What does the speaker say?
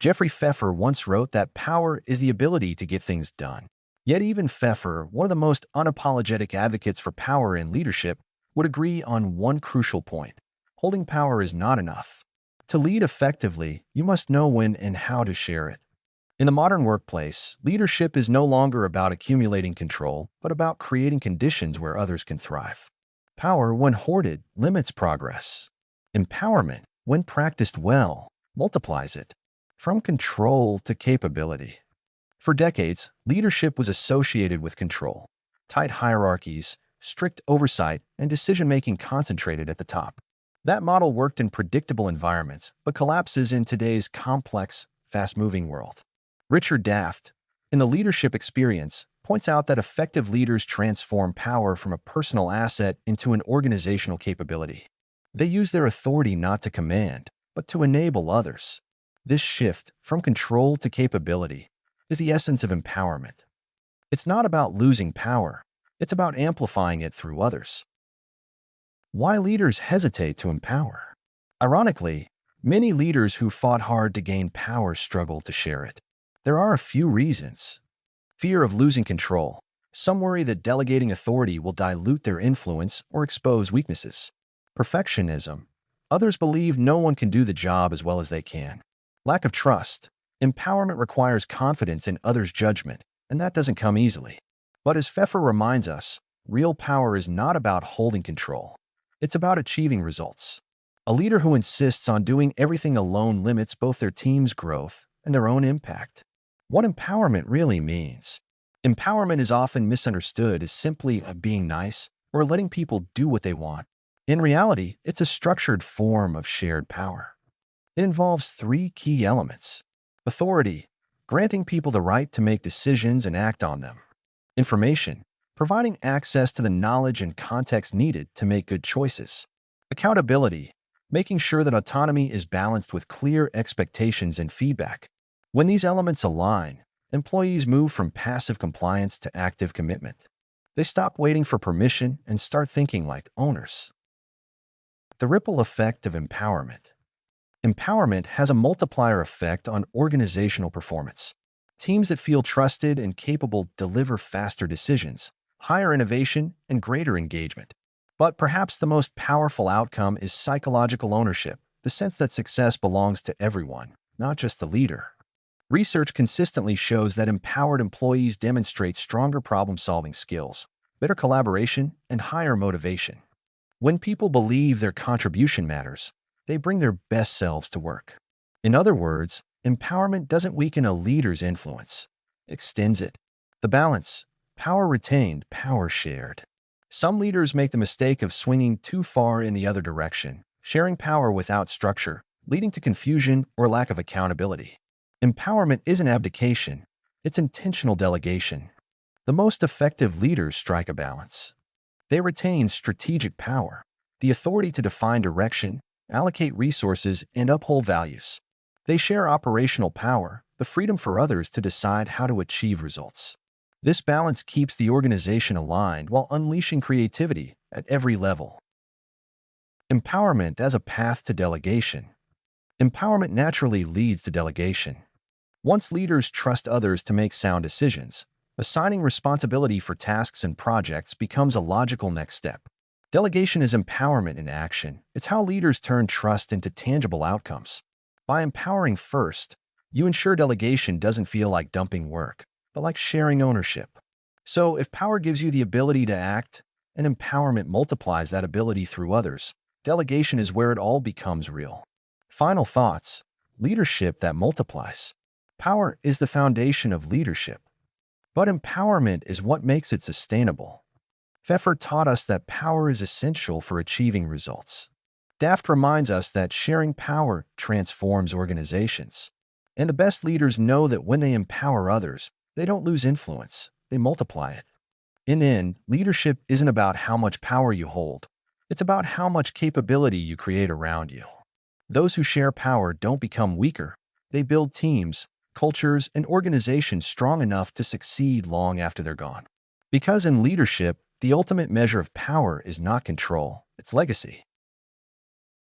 Jeffrey Pfeffer once wrote that power is the ability to get things done. Yet even Pfeffer, one of the most unapologetic advocates for power in leadership, would agree on one crucial point. Holding power is not enough. To lead effectively, you must know when and how to share it. In the modern workplace, leadership is no longer about accumulating control, but about creating conditions where others can thrive. Power, when hoarded, limits progress. Empowerment, when practiced well, multiplies it. From control to capability. For decades, leadership was associated with control. Tight hierarchies, strict oversight, and decision-making concentrated at the top. That model worked in predictable environments, but collapses in today's complex, fast-moving world. Richard Daft, in The Leadership Experience, points out that effective leaders transform power from a personal asset into an organizational capability. They use their authority not to command, but to enable others. This shift from control to capability is the essence of empowerment. It's not about losing power. It's about amplifying it through others. Why leaders hesitate to empower? Ironically, many leaders who fought hard to gain power struggle to share it. There are a few reasons. Fear of losing control. Some worry that delegating authority will dilute their influence or expose weaknesses. Perfectionism. Others believe no one can do the job as well as they can. Lack of trust. Empowerment requires confidence in others' judgment, and that doesn't come easily. But as Pfeffer reminds us, real power is not about holding control. It's about achieving results. A leader who insists on doing everything alone limits both their team's growth and their own impact. What empowerment really means. Empowerment is often misunderstood as simply being nice or letting people do what they want. In reality, it's a structured form of shared power. It involves three key elements. Authority, granting people the right to make decisions and act on them. Information, providing access to the knowledge and context needed to make good choices. Accountability, making sure that autonomy is balanced with clear expectations and feedback. When these elements align, employees move from passive compliance to active commitment. They stop waiting for permission and start thinking like owners. The ripple effect of empowerment. Empowerment has a multiplier effect on organizational performance. Teams that feel trusted and capable deliver faster decisions, higher innovation, and greater engagement. But perhaps the most powerful outcome is psychological ownership, the sense that success belongs to everyone, not just the leader. Research consistently shows that empowered employees demonstrate stronger problem-solving skills, better collaboration, and higher motivation. When people believe their contribution matters, they bring their best selves to work. In other words, empowerment doesn't weaken a leader's influence. It extends it. The balance. Power retained, power shared. Some leaders make the mistake of swinging too far in the other direction, sharing power without structure, leading to confusion or lack of accountability. Empowerment isn't abdication. It's intentional delegation. The most effective leaders strike a balance. They retain strategic power, the authority to define direction, allocate resources, and uphold values. They share operational power, the freedom for others to decide how to achieve results. This balance keeps the organization aligned while unleashing creativity at every level. Empowerment as a path to delegation. Empowerment naturally leads to delegation. Once leaders trust others to make sound decisions, assigning responsibility for tasks and projects becomes a logical next step. Delegation is empowerment in action. It's how leaders turn trust into tangible outcomes. By empowering first, you ensure delegation doesn't feel like dumping work, but like sharing ownership. So, if power gives you the ability to act, and empowerment multiplies that ability through others, delegation is where it all becomes real. Final thoughts. Leadership that multiplies. Power is the foundation of leadership, but empowerment is what makes it sustainable. Pfeffer taught us that power is essential for achieving results. Daft reminds us that sharing power transforms organizations. And the best leaders know that when they empower others, they don't lose influence, they multiply it. In the end, leadership isn't about how much power you hold. It's about how much capability you create around you. Those who share power don't become weaker. They build teams, cultures, and organizations strong enough to succeed long after they're gone. Because in leadership, the ultimate measure of power is not control, it's legacy.